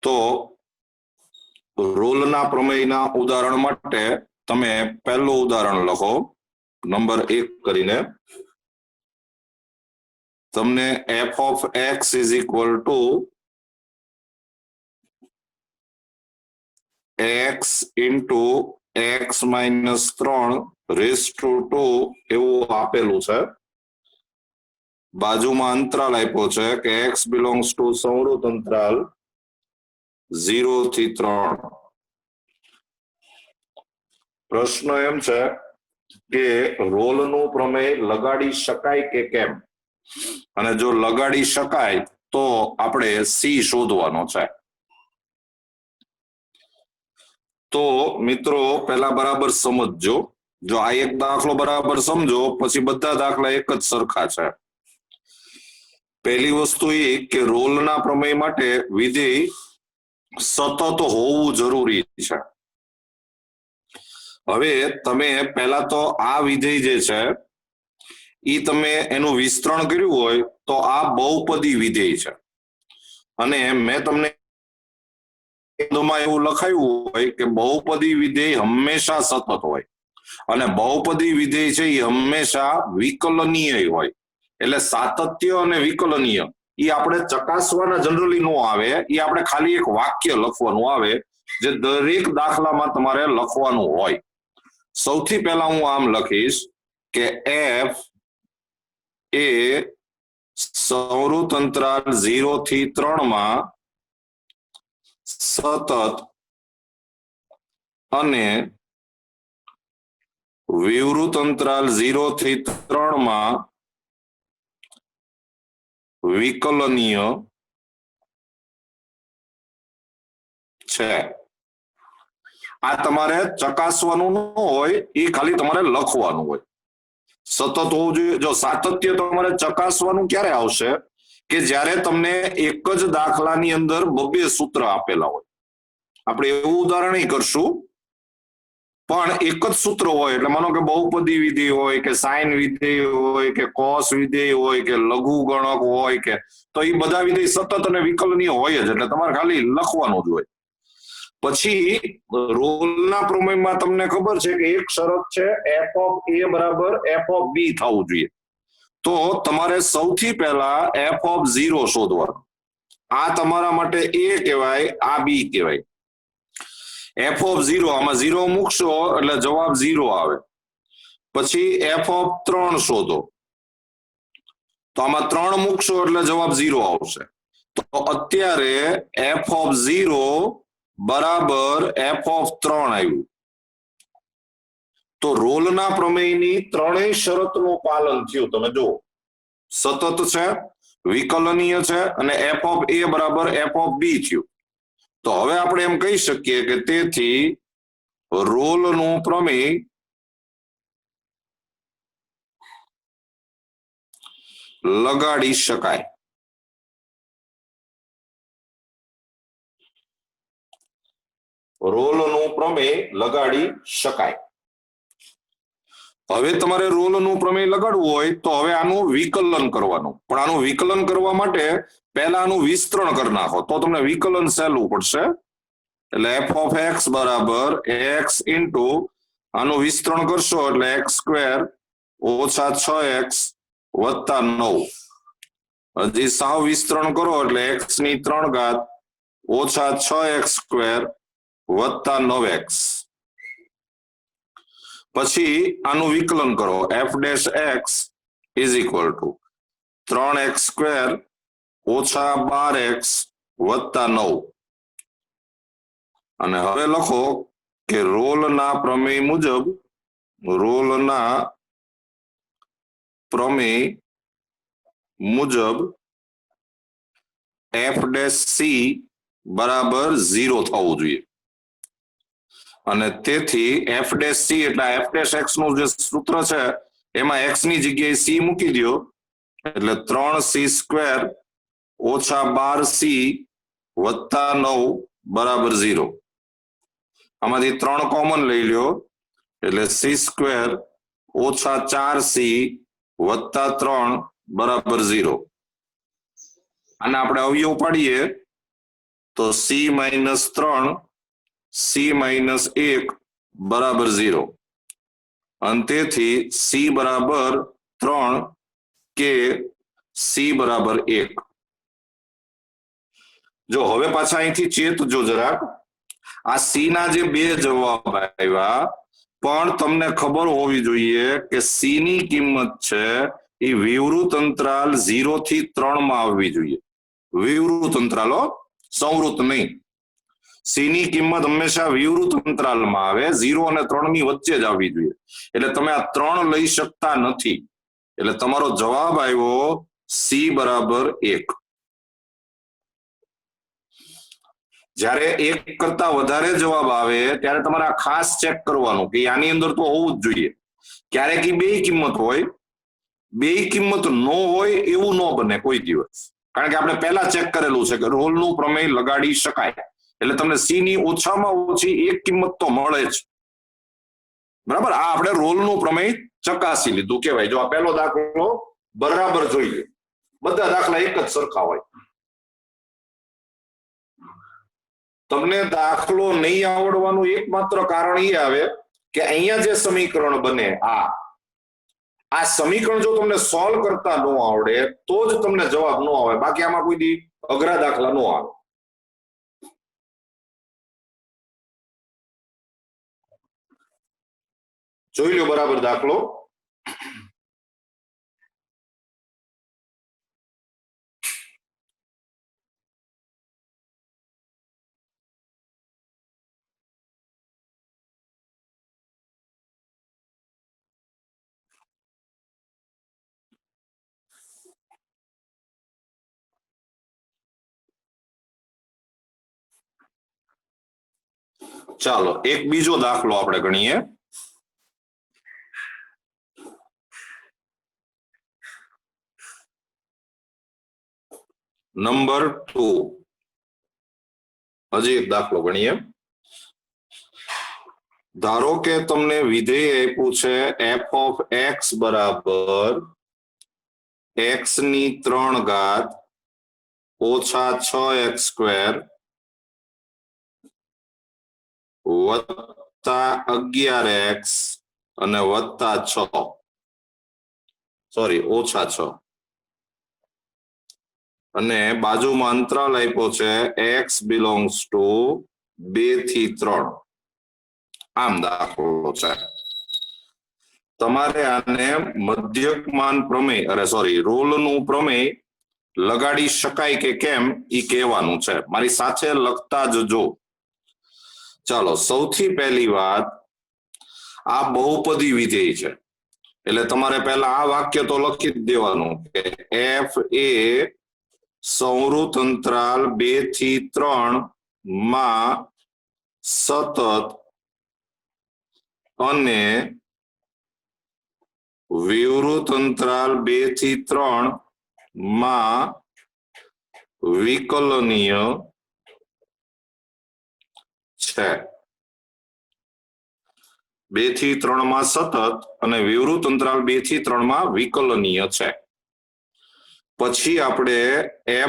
તો રોલના પ્રમેયના ઉદાહરણ માટે તમે પહેલું ઉદાહરણ લખો નંબર 1 કરીને તમને f of x is equal to x into x minus 3 raised to 2 એવું આપેલું છે બાજુમાં અંતરાલ આપ્યો છે કે x belongs to સંવૃત અંતરાલ 0 થી 3 પ્રશ્ન એમ છે કે રોલનું પ્રમેય લગાડી શકાય કે કેમ અને જો લગાડી શકાય તો આપણે c શોધવાનો છે તો મિત્રો પહેલા બરાબર સમજજો જો આ એક દાખલો બરાબર સમજો પછી બધા દાખલા એક જ સરખા છે પહેલી વસ્તુ એ કે રોલના પ્રમેય માટે વિધેય સતત હોવું જરૂરી છે હવે તમે પહેલા તો આ વિધેય જે છે ઈ તમે એનું વિસ્તરણ કર્યું હોય તો આ બહુપદી વિધેય છે અને મેં તમને એવું લખાયું હોય કે બહુપદી વિધેય હંમેશા સતત હોય અને બહુપદી વિધેય છે એ હંમેશા વિકલનીય હોય એટલે સાતત્ય અને વિકલનીય એ આપણે ચકાસવાના જનરલી નો આવે એ આપણે ખાલી એક વાક્ય લખવાનું આવે જે દરેક દાખલામાં તમારે લખવાનું હોય સૌથી પહેલા હું આમ લખીશ કે f એ સંવૃત અંતરાલ 0 થી 3 માં સતત અને વિવૃત અંતરાલ 0 થી 3 માં વિકલનીય છે આ તમારે ચકાસવાનું ન હોય એ ખાલી તમારે લખવાનું હોય સતત હોવું જોઈએ જો સાતત્ય તમારે ચકાસવાનું ક્યારે આવશે કે જ્યારે તમને એક જ દાખલાની અંદર બબે સૂત્ર આપેલા હોય આપણે એવું ઉદાહરણ કરશું પણ એક જ સૂત્ર હોય એટલે માનો કે બહુપદી વિધેય હોય કે સાઇન વિધેય હોય કે કોસ વિધેય હોય કે લઘુ ગણક હોય કે તો એ બધા વિધેય સતત અને વિકલનીય હોય જ એટલે તમારે ખાલી લખવાનું જ હોય પછી રોલના પ્રમેયમાં તમને ખબર છે કે એક શરત છે f of a બરાબર f of b થવું જોઈએ તો તમારે સૌથી પહેલા f of 0 શોધવાનું આ તમારા માટે a કહેવાય આ b કહેવાય f of 0 આમાં 0 મૂકશો એટલે જવાબ 0 આવે પછી f of 3 શોધો તો આમાં 3 મૂકશો એટલે જવાબ 0 આવશે તો અત્યારે f of 0 બરાબર f of 3 આવ્યું તો રોલના પ્રમેયની ત્રણેય શરતનું પાલન થયું તમે જુઓ સતત છે વિકલનીય છે અને f of a બરાબર f of b થયું તો હવે આપણે એમ કહી શકીએ કે તેથી રોલનું પ્રમેય લગાડી શકાય રોલનું પ્રમેય લગાડી શકાય હવે તમારે રોલનું પ્રમેય લગાડવું હોય તો હવે આનું વિકલન કરવાનું પણ આનું વિકલન કરવા માટે પહેલા આનું વિસ્તરણ કરી નાખો તો તમને વિકલન સહેલું પડશે એટલે f of x બરાબર x ઇન્ટુ આનું વિસ્તરણ કરશો એટલે x સ્ક્વેર ઓછા 6x વત્તા 9 હજી સાવ વિસ્તરણ કરો એટલે x ની 3 ઘાત ઓછા 6x સ્ક્વેર વત્તા 9x પછી આનું વિકલન કરો f dash x is equal to 3x square ઓછા 12x વત્તા 9 અને હવે લખો કે રોલના પ્રમેય મુજબ f ડેશ c બરાબર 0 થવું જોઈએ અને તેથી f ડેશ c એટલે f ડેશ x નું જે સૂત્ર છે એમાં x ની જગ્યાએ c મૂકી દો એટલે 3c સ્ક્વેર ઓછા 12c વત્તા 9 બરાબર 0 આમાંથી 3 કોમન લઈ લ્યો એટલે c સ્ક્વેર ઓછા 4c વત્તા 3 બરાબર 0 અને આપણે અવયવ પાડીએ તો c માઇનસ 3 c માઇનસ 1 બરાબર 0 અને તેથી c બરાબર 3 કે c બરાબર 1। જો હવે પાછા અહીંથી ચેતજો જરાક, આ c ના જે બે જવાબ આવ્યા પણ તમને ખબર હોવી જોઈએ કે c ની કિંમત છે એ વિવૃત અંતરાલ 0 થી 3 માં આવવી જોઈએ, વિવૃત અંતરાલ, સંવૃત નહીં। c ની કિંમત હંમેશા વિવૃત અંતરાલમાં આવે, 0 અને 3 ની વચ્ચે જ આવવી જોઈએ, એટલે તમે આ 3 લઈ શકતા નથી, એટલે તમારો જવાબ આવ્યો c બરાબર 1। જ્યારે એક કરતા વધારે જવાબ આવે ત્યારે તમારે ખાસ ચેક કરવાનું કે આની અંદર તો હોવું જ જોઈએ। ક્યારેક બે કિંમત હોય, બે કિંમત ન હોય એવું ન બને કોઈ દિવસ, કારણ કે આપણે પહેલા ચેક કરેલું છે કે રોલનું પ્રમેય લગાડી શકાય, એટલે તમને c ની ઓછામાં ઓછી એક કિંમત તો મળે જ, બરાબર। આ આપણે રોલનું પ્રમેય ચકાસી લીધું કહેવાય। જો આ પહેલો દાખલો બરાબર જોઈએ, બધા દાખલા એક જ સરખા હોય। તમને દાખલો નહીં આવડવાનું એકમાત્ર કારણ એ આવે કે અહીંયા જે સમીકરણ બને આ સમીકરણ જો તમને સોલ્વ કરતા ન આવડે તો જ તમને જવાબ ન આવે, બાકી આમાં કોઈ દી અઘરા દાખલા ન આવે। જોઈ લો બરાબર દાખલો। ચાલો એક બીજો દાખલો આપણે ગણીએ। નંબર 2, હજી એક દાખલો ગણીએ। ધારો કે તમને વિધેય આપ્યું છે f ઓફ x બરાબર x ની 3 ઘાત ઓછા 6x સ્ક્વેર વત્તા 11x અને વત્તા 6, સોરી ઓછા 6, અને બાજુમાં અંતરાલ આપ્યો છે x બિલોંગ્સ ટુ 2 થી 3। આમ દાખલો છે। તમારે આને મધ્યકમાન પ્રમેય રોલનું પ્રમેય લગાડી શકાય કે કેમ એ કહેવાનું છે, મારી સાથે લખતા જજો। ચાલો સૌથી પહેલી વાત, આ બહુપદી વિધેય છે, એટલે તમારે પહેલા આ વાક્ય તો લખી જ દેવાનું કે f એ સંવૃત અંતરાલ 2 થી 3 માં સતત અને વિવૃત અંતરાલ 2 થી 3 માં વિકલનીય છે। 2 થી 3 માં સતત અને વિવૃત અંતરાલ 2 થી 3 માં વિકલનીય છે। પછી આપણે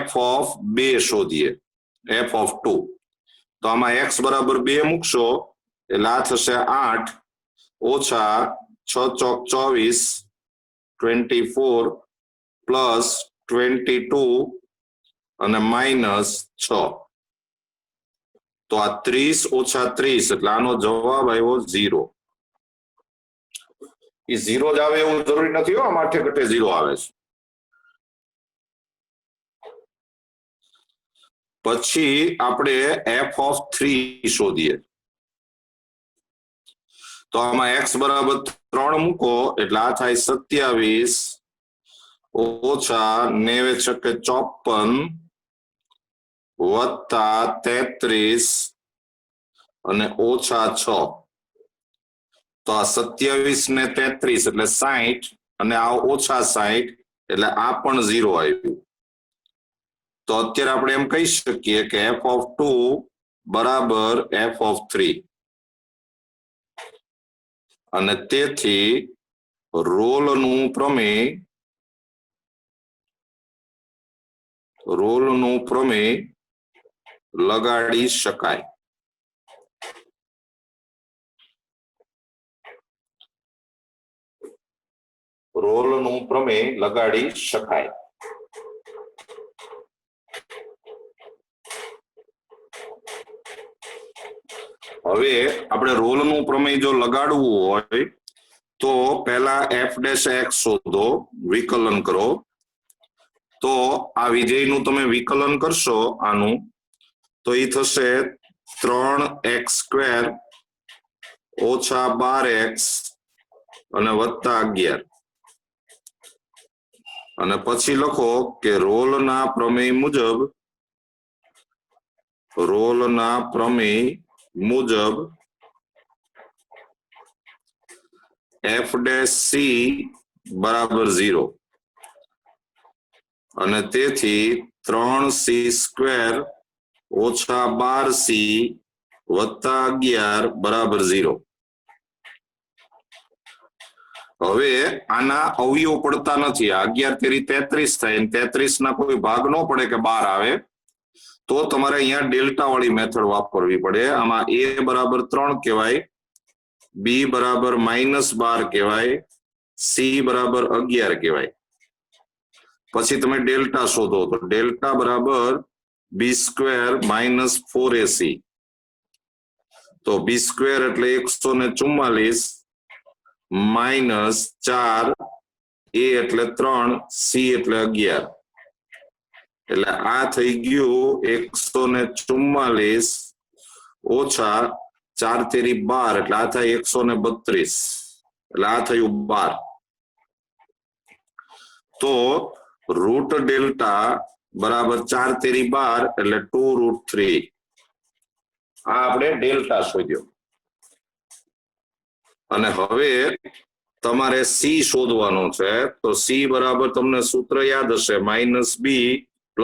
f ઓફ 2 શોધીએ, f ઓફ 2। તો આમાં x બરાબર 2 મૂકશો એટલે આ થશે 8 ઓછા 6 ચોક 24 24 પ્લસ 22 અને માઇનસ 6, તો આ 30 ઓછા 30 એટલે આનો જવાબ આવ્યો 0। એ 0 જ આવે એવું જરૂરી નથી, આમાં આઠે ઘટે 0 આવે છે। પછી આપણે f ઓફ 3 શોધીએ, તો આમાં x બરાબર 3 મૂકો એટલે આ થાય 27 ઓછા 9 છકે 54 વત્તા 33 અને ઓછા 6, તો આ 27 ને 33 એટલે 60 અને આ ઓછા 60 એટલે આ પણ 0 આવ્યું। તો અત્યારે આપણે એમ કહી શકીએ કે f ઓફ 2 બરાબર f ઓફ 3, અને તેથી રોલનું પ્રમેય લગાડી શકાય. રોલનું પ્રમેય લગાડી શકાય. હવે આપણે રોલનું પ્રમેય જો લગાડવું હોય તો પહેલા f' શોધો, વિકલન કરો. તો આ વિધેયનું તમે વિકલન કરશો આનું તો એ થશે 3x² ઓછા 12x અને વત્તા 11. અને પછી લખો કે રોલના પ્રમેય મુજબ f' બરાબર 0 અને તેથી 3c² ઓછા 12c વત્તા 11 બરાબર 0. હવે આના અવયવ પડતા નથી. 11 તેરી 33 થાય, 33 ના કોઈ ભાગ ન પડે કે 12 આવે તો તમારે અહીંયા ડેલ્ટા વાળી મેથડ વાપરવી પડે. આમાં a બરાબર 3 કહેવાય, b બરાબર -12 કહેવાય, c બરાબર 11 કહેવાય. પછી તમે ડેલ્ટા શોધો તો ડેલ્ટા બરાબર b² - 4ac. તો b² એટલે 144 -4 a એટલે 3 c એટલે 11. એટલે આ થઈ ગયું 144 ઓછા 4 તેરી 12 એટલે આ થાય 132. એટલે આ થયું 12. તો રૂટ ડેલ્ટા બરાબર 4 તેરી 12 એટલે 2√3. આ આપણે ડેલ્ટા શોધ્યો. અને હવે તમારે સી શોધવાનું છે. તો સી બરાબર તમને સૂત્ર યાદ હશે, -b ±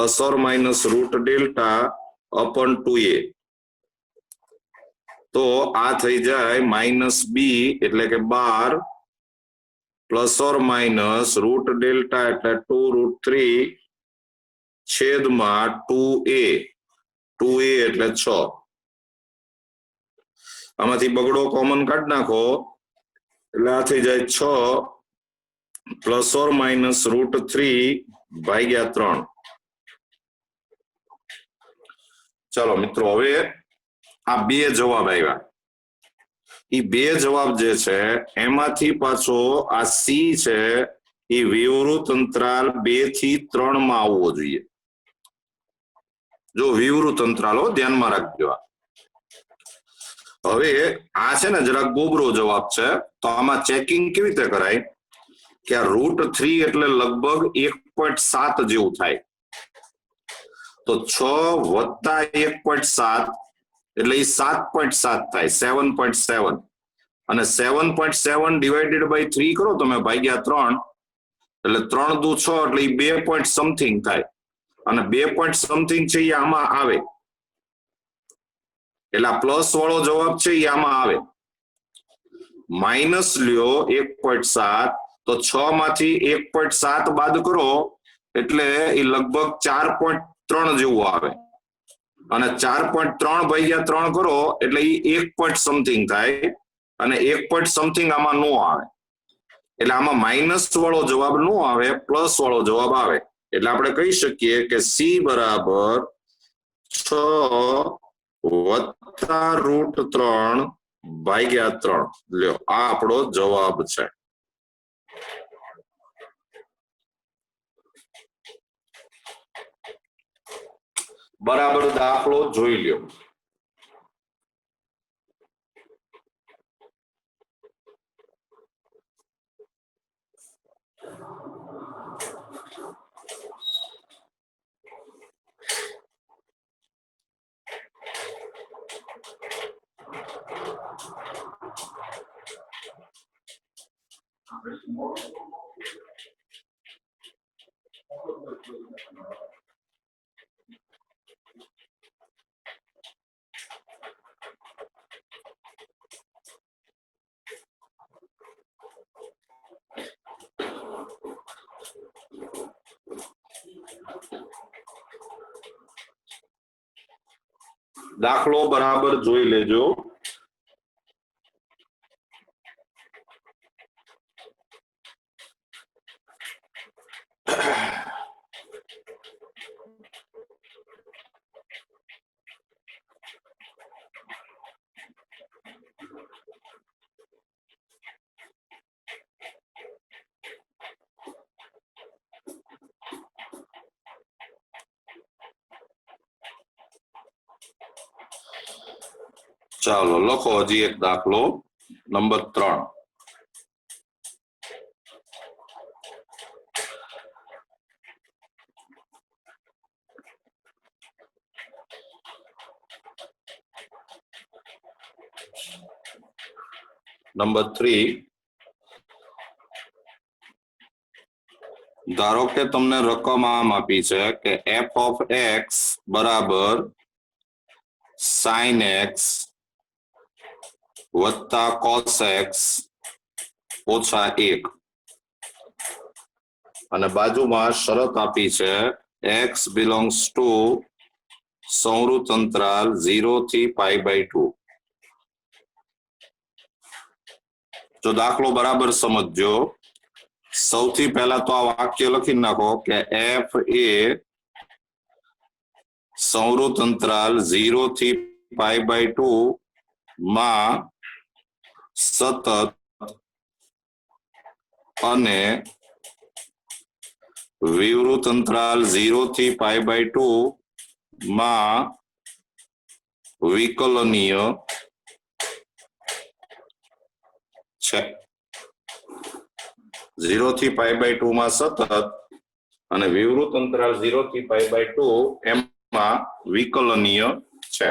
રૂટ ડેલ્ટા અપન 2a. તો આ થઈ જાય -b એટલે કે 12 ± રૂટ ડેલ્ટા એટલે 2√3 છેદમાં 2a. 2a એટલે 6. આમાંથી બગડો કોમન કાઢી નાખો એટલે આ થઈ જાય 6 ± √3/3. ચાલો મિત્રો, હવે આ બે જવાબ આવ્યા. એ બે જવાબ જે છે એમાંથી પાછો આ સી છે એ વિવૃત અંતરાલ 2 થી 3 માં આવવો જોઈએ. જો વિવૃત અંતરાલ હો, ધ્યાનમાં રાખજો. હવે આ છે ને જરા ગોબરો જવાબ છે. તો આમાં ચેકિંગ કેવી રીતે કરાય કે આ √3 એટલે લગભગ 1.7 જેવું થાય. તો 6 વત્તા 1.7 એટલે એ 7.7 થાય, 7.7. અને 7.7 ડિવાઇડેડ બાય 3 કરો તમે, ભાગ્યા 3 એટલે 3 દુ 6 એટલે એ 2 પોઈન્ટ સમથિંગ થાય. અને 2 પોઈન્ટ સમથિંગ છે એ આમાં આવે એટલે આ પ્લસ વાળો જવાબ છે એ આમાં આવે. માઇનસ લ્યો 1.7 તો 6 માંથી 1.7 બાદ કરો એટલે એ લગભગ 4.3 જેવું આવે. અને 4.3 ભાગ્યા 3 કરો એટલે એ 1 પોઈન્ટ સમથિંગ થાય. અને 1 પોઈન્ટ સમથિંગ આમાં નો આવે. એટલે આમાં માઇનસ વાળો જવાબ નો આવે, પ્લસ વાળો જવાબ આવે. એટલે આપણે કહી શકીએ કે સી બરાબર 6 વત્તા √3/3. લ્યો, આ આપણો જવાબ છે. બરાબર દાખલો જોઈ લ્યો. દાખલો બરાબર જોઈ લેજો. ચાલો લખો હજી એક દાખલો નંબર 3. નંબર 3, ધારો કે તમને રકમ આમ આપી છે કે f of x બરાબર sin x વત્તા cos x ઓછા 1 અને બાજુમાં શરત આપી છે x belongs to સંવૃત અંતરાલ 0 થી π/2. જો દાખલો બરાબર સમજજો. સૌથી પહેલા તો આ વાક્ય લખી નાખો કે f એ સંવૃત અંતરાલ 0 થી π/2 માં સતત અને વિવૃત અંતરાલ 0 થી π/2 માં વિકલનીય છે. 0 થી π/2 માં સતત અને વિવૃત અંતરાલ 0 થી π/2 એમાં વિકલનીય છે.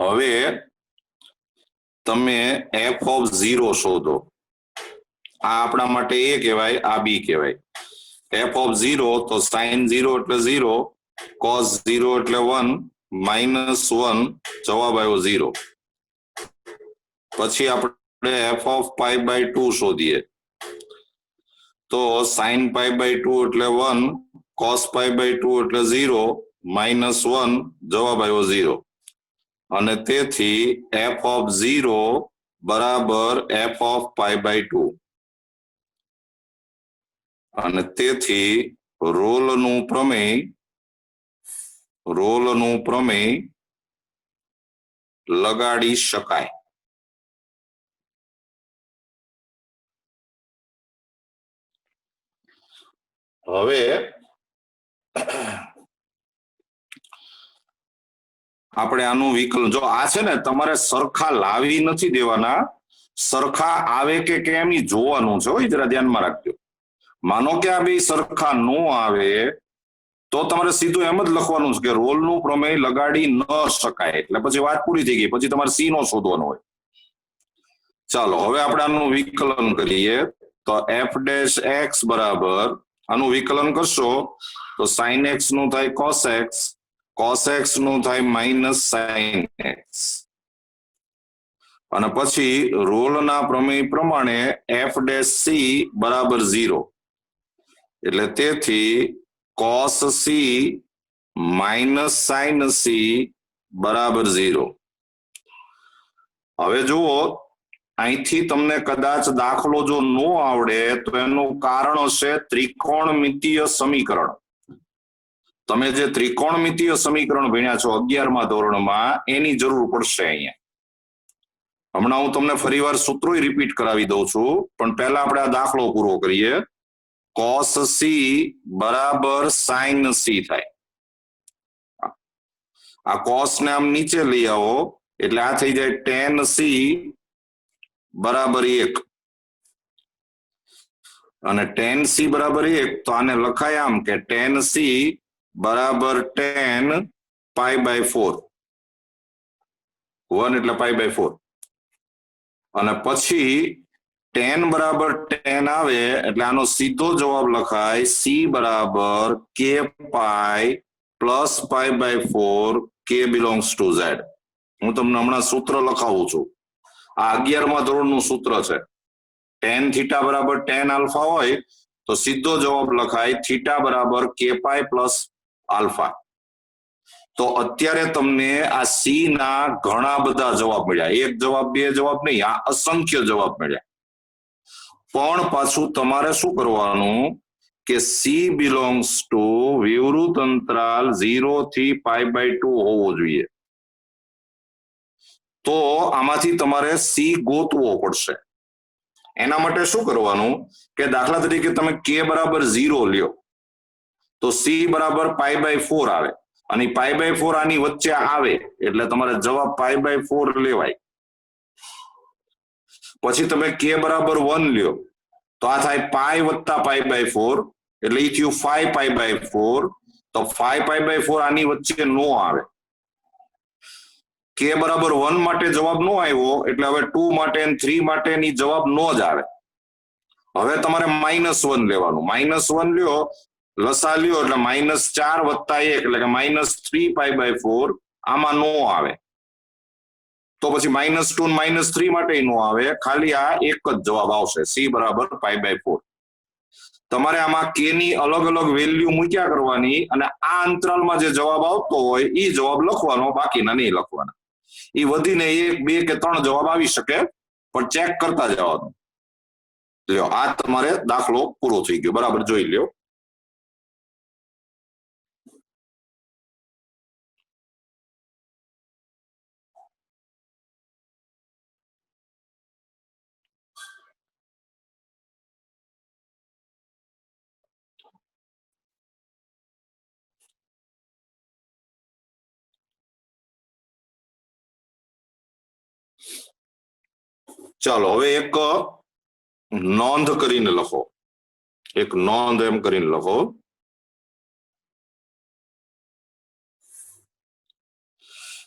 હવે તમે f of 0 શોધો. આ આપણા માટે a કહેવાય, આ b કહેવાય. f of 0 તો sin 0 એટલે 0, cos 0 એટલે 1, -1 જવાબ આવ્યો 0. પછી આપણે f of π/2 શોધીએ તો sin π/2 એટલે 1, cos π/2 એટલે 0, -1 જવાબ આવ્યો 0. અને તેથી f of 0 બરાબર f of π/2 અને તેથી રોલનું પ્રમેય લગાડી શકાય. હવે આપણે આનું વિકલન, જો આ છે ને તમારે સરખા લાવી નથી દેવાના, સરખા આવે કે કેમ ઈ જોવાનું છે. હોય જરા ધ્યાનમાં રાખજો. માનો કે આ બે સરખા નો આવે તો તમારે સીધું એમ જ લખવાનું છે કે રોલનું પ્રમેય લગાડી ન શકાય, એટલે પછી વાત પૂરી થઈ ગઈ. પછી તમારે સી નો શોધવાનો હોય. ચાલો હવે આપણે આનું વિકલન કરીએ તો f' x બરાબર, આનું વિકલન કરશો તો sin x નું થાય cos x નું થાય -sin x અને પછી રોલના પ્રમેય પ્રમાણે f' c બરાબર 0 એટલે તેથી cos c -sin c બરાબર 0. હવે જુઓ, અહીંથી તમને કદાચ દાખલો જો ન આવડે તો એનું કારણ હશે ત્રિકોણમિતીય સમીકરણ. તમે જે ત્રિકોણમિતીય સમીકરણ ભણ્યા છો 11મા ધોરણમાં એની જરૂર પડશે અહીંયા. હમણાં હું તમને ફરીવાર સૂત્રો રિપીટ કરાવી દઉં છું, પણ પહેલા આપણે આ દાખલો પૂરો કરીએ. cos c બરાબર sin c થાય. આ cos ને આમ નીચે લઈ આવો એટલે આ થઈ જાય tan c બરાબર 1 અને tan c બરાબર 1 તો આને લખાય આમ કે tan c બરાબર tan π/4, 1 એટલે π/4 અને પછી tan બરાબર tan આવે એટલે આનો સીધો જવાબ લખાય c બરાબર k pi plus π/4 k belongs to z. હું તમને હમણાં સૂત્ર લખાવું છું. આ 11મા ધોરણનું સૂત્ર છે. tan થીટા બરાબર tan આલ્ફા હોય તો સીધો જવાબ લખાય થીટા બરાબર k pi પ્લસ આલ્ફા. તો અત્યારે તમને આ સી ના ઘણા બધા જવાબ મળ્યા, એક જવાબ બે જવાબ નહીં, આ અસંખ્ય જવાબ મળ્યા. પણ પાછું તમારે શું કરવાનું કે સી બિલોંગ્સ ટુ વિવૃત અંતરાલ 0 થી π/2 હોવો જોઈએ. તો આમાંથી તમારે સી ગોતવો પડશે. એના માટે શું કરવાનું કે દાખલા તરીકે તમે કે બરાબર 0 લ્યો તો સી બરાબર π/4 આવે અને π/4 આની વચ્ચે આવે એટલે તમારે જવાબ π/4 લેવાય. પછી તમે કે બરાબર 1 લ્યો તો આ થાય પાઈ વત્તા π/4 એટલે એ થયું 5π/4. તો 5π/4 આની વચ્ચે નો આવે. કે બરાબર 1 માટે જવાબ નો આવ્યો એટલે હવે 2 માટે અને 3 માટેની જવાબ નો જ આવે. હવે તમારે -1 લેવાનું. -1 લ્યો, લસા લ્યો એટલે -4 વત્તા 1 એટલે કે -3π/4 આમાં નો આવે. તો પછી -2 ને -3 માટે નો આવે, ખાલી આ એક જ જવાબ આવશે, સી બરાબર π/4. તમારે આમાં કે ની અલગ અલગ વેલ્યુ મૂક્યા કરવાની અને આ અંતરાલમાં જે જવાબ આવતો હોય એ જવાબ લખવાનો, બાકીના નહીં લખવાના. એ વધીને 1, 2 કે 3 જવાબ આવી શકે, પણ ચેક કરતા જવાનું. લ્યો આ તમારે દાખલો પૂરો થઈ ગયો, બરાબર જોઈ લ્યો. ચાલો હવે એક નોંધ કરીને લખો, એક નોંધ એમ કરીને લખો.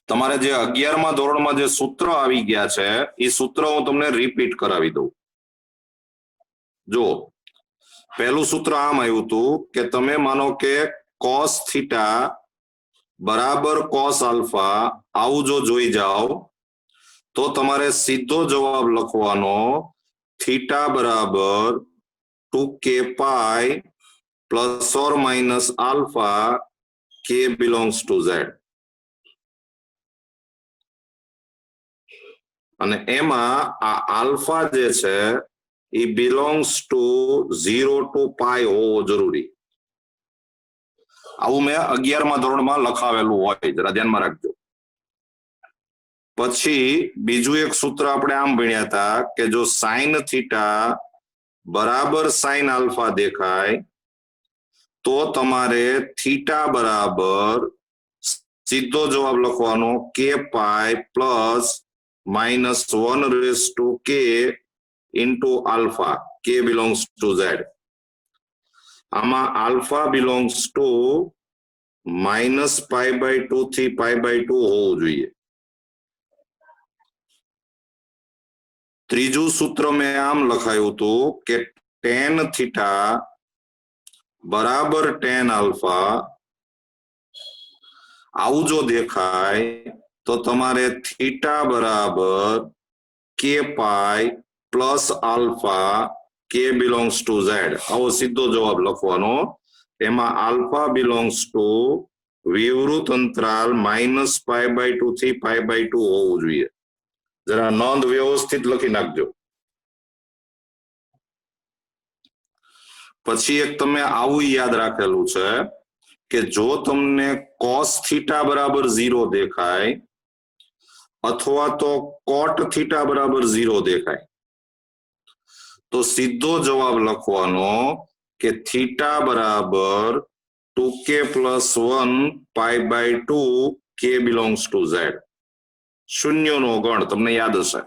તમારે જે 11મા ધોરણમાં જે સૂત્ર આવી ગયા છે એ સૂત્ર હું તમને રિપીટ કરાવી દઉં. જો પહેલું સૂત્ર આમ આવ્યું હતું કે તમે માનો કે cos થીટા બરાબર cos આલ્ફા આવું જો જોઈ જાઓ તો તમારે સીધો જવાબ લખવાનો થીટા બરાબર 2k pi plus or minus alpha k belongs to z. અને એમાં આ આલ્ફા જે છે એ બિલોંગ્સ ટુ 0 to π હોવો જરૂરી. આવું મેં 11મા ધોરણમાં લખાવેલું હોય, જરા ધ્યાનમાં રાખજો. પછી બીજું એક સૂત્ર આપણે આમ ભણ્યા હતા કે જો સાઇન થીટા બરાબર સાઇન આલ્ફા દેખાય તો તમારે થીટા બરાબર સીધો જવાબ લખવાનો k pi plus -1/k into alpha, k belongs to z. આમાં આલ્ફા બિલોંગ્સ ટુ -π/2 થી π/2 હોવું જોઈએ. ત્રીજું સૂત્ર મેં આમ લખાયું હતું કે tan થીટા બરાબર tan આલ્ફા આવું જો દેખાય તો તમારે થીટા બરાબર k pi plus alpha k belongs to z આવો સીધો જવાબ લખવાનો. એમાં આલ્ફા બિલોંગ્સ ટુ વિવૃત અંતરાલ -π/2 થી π/2 હોવું જોઈએ. જરા નોંધ વ્યવસ્થિત લખી નાખજો. પછી એક તમે આવું યાદ રાખેલું છે કે જો તમને cos થીટા બરાબર 0 દેખાય અથવા તો cot થીટા બરાબર 0 દેખાય તો સીધો જવાબ લખવાનો કે થીટા બરાબર 2k + 1 π/2 k belongs to z. શૂન્યનો ગણ તમને યાદ હશે,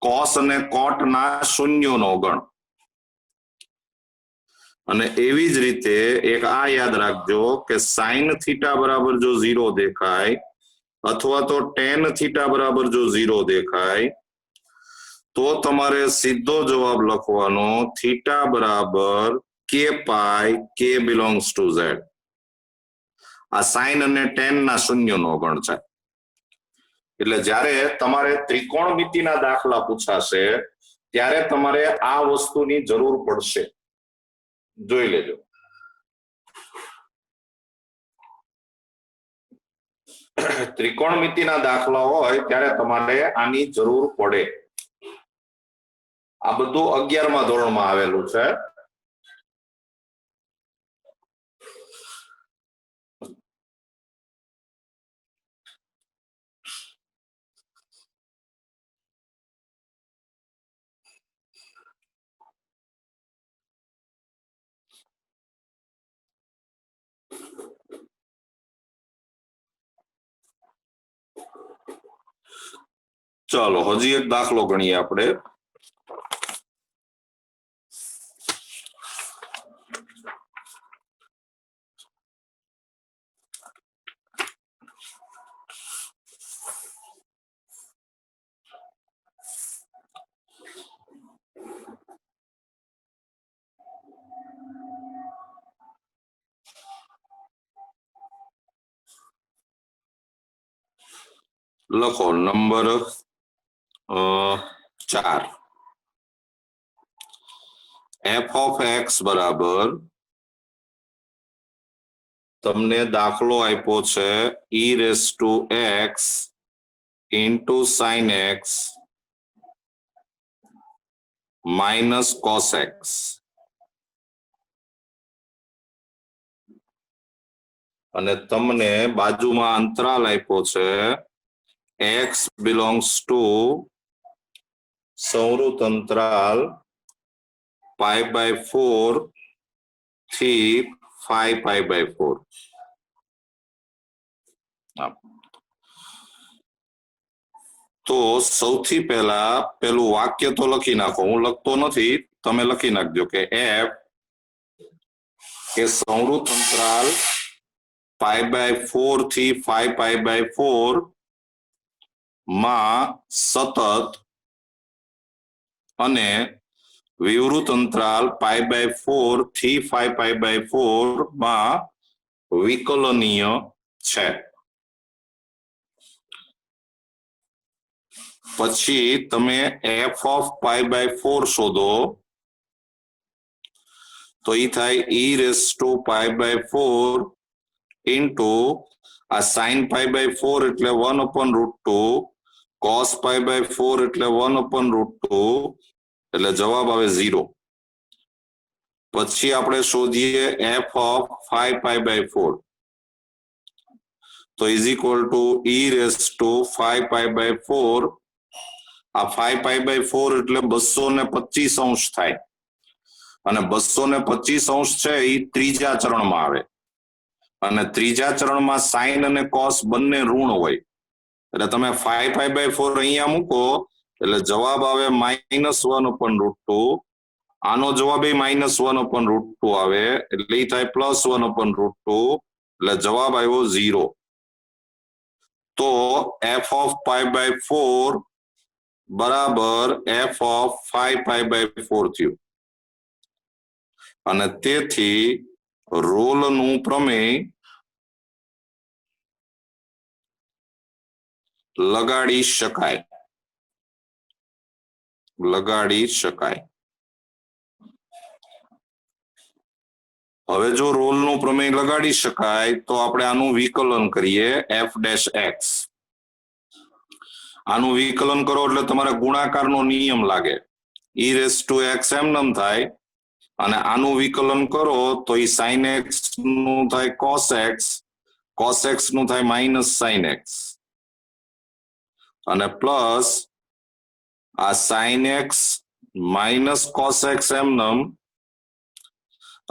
cos અને cot ના શૂન્યનો ગણ. અને એવી જ રીતે એક આ યાદ રાખજો કે sin થીટા બરાબર જો 0 દેખાય અથવા તો tan થીટા બરાબર જો 0 દેખાય તો તમારે સીધો જવાબ લખવાનો થીટા બરાબર k pi k belongs to z. આ sin અને tan ના શૂન્યનો ગણ છે. એટલે જ્યારે તમારે ત્રિકોણમિતિના દાખલા પૂછાશે ત્યારે તમારે આ વસ્તુની જરૂર પડશે, જોઈ લેજો. ત્રિકોણમિતિના દાખલા હોય ત્યારે તમારે આની જરૂર પડે. આ બધું 11મા ધોરણમાં આવેલું છે. ચાલો હજી એક દાખલો ગણીએ આપણે. લખો નંબર 4. f of x બરાબર તમને દાખલો આપ્યો છે e raised to x into sin x minus cos x. અને તમને બાજુમાં અંતરાલ આપ્યો છે x belongs to સંવૃત અંતરાલ π/4 થી 5π/4. તો સૌથી પહેલા પેલું વાક્ય તો લખી નાખો. હું લખતો નથી, તમે લખી નાખજો કે f એ સંવૃત અંતરાલ π/4 થી 5π/4 માં સતત અને વિવૃત અંતરાલ π/4 થી 5π/4 માં વિકલનીય છે. પછી તમે f of π/4 શોધો તો એ થાય e raised to π/4 into આ sin π/4 એટલે 1/√2, cos π/4 એટલે 1/√2, એટલે જવાબ આવે 0. પછી આપણે શોધીએ f of 5π/4 તો is equal to e raised to 5π/4. આ 5π/4 એટલે 225 થાય અને 225 છે એ ત્રીજા ચરણમાં આવે અને ત્રીજા ચરણમાં સાઇન અને કોસ બંને ઋણ હોય એટલે તમે 5π/4 અહીંયા મૂકો એટલે જવાબ આવે -1/√2. આનો જવાબ એ -1/√2 આવે એટલે એ થાય +1/√2 એટલે જવાબ આવ્યો 0. તો f of π/4 બરાબર f of 5π/4 થયું. અને તેથી રોલનું પ્રમેય લગાડી શકાય. હવે જો રોલનું પ્રમેય લગાડી શકાય તો આપણે આનું વિકલન કરીએ f'(x). આનું વિકલન કરો એટલે તમારે ગુણાકારનો નિયમ લાગે. e raised to x એમનેમ થાય અને આનું વિકલન કરો તો એ sin x નું થાય cos x નું થાય -sin x અને પ્લસ આ sin x -cos x એમનેમ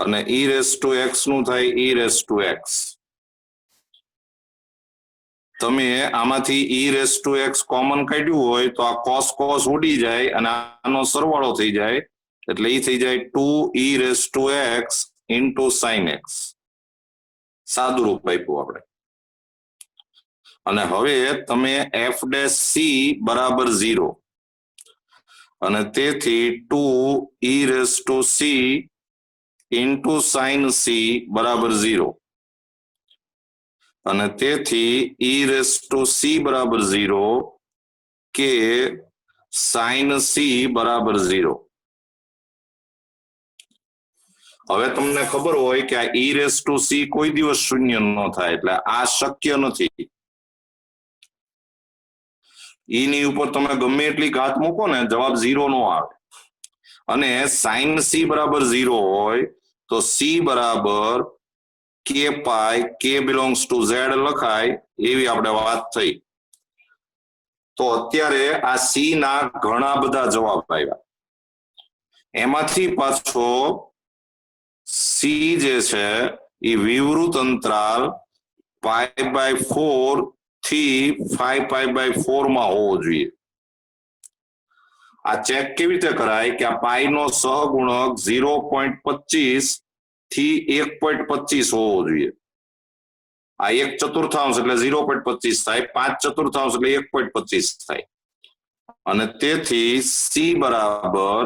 અને e raised to x નું થાય e raised to x. તમે આમાંથી e raised to x common કાઢ્યું હોય તો આ cos ઉડી જાય અને આનો સરવાળો થઈ જાય એટલે એ થઈ જાય 2e raised to x into sin x. સાદું રૂપ આપ્યું આપણે. અને હવે તમે f' બરાબર 0 અને તેથી 2e raised to c into sin c બરાબર 0 અને તેથી e raised to c બરાબર 0 કે sin c બરાબર 0. હવે તમને ખબર હોય કે આ e raised to c કોઈ દિવસ શૂન્ય ન થાય એટલે આ શક્ય નથી. ઈ ની ઉપર તમે ગમે એટલી ઘાત મૂકો ને જવાબ 0 નો આવે અને sin c બરાબર 0 હોય તો c બરાબર k pi k belongs to z લખાય એવી આપણે વાત થઈ તો અત્યારે આ c ના ઘણા બધા જવાબ આવ્યા એમાંથી પાછો c જે છે એ વિવૃત અંતરાલ π/4 થી 5π/4 માં હોવો જોઈએ આ ચેક કેવી રીતે કરાય કે આ પાઈ નો સહગુણક 0.25 થી 1.25 હોવો જોઈએ આ 1/4 એટલે 0.25 થાય 5/4 એટલે 1.25 થાય અને તેથી c બરાબર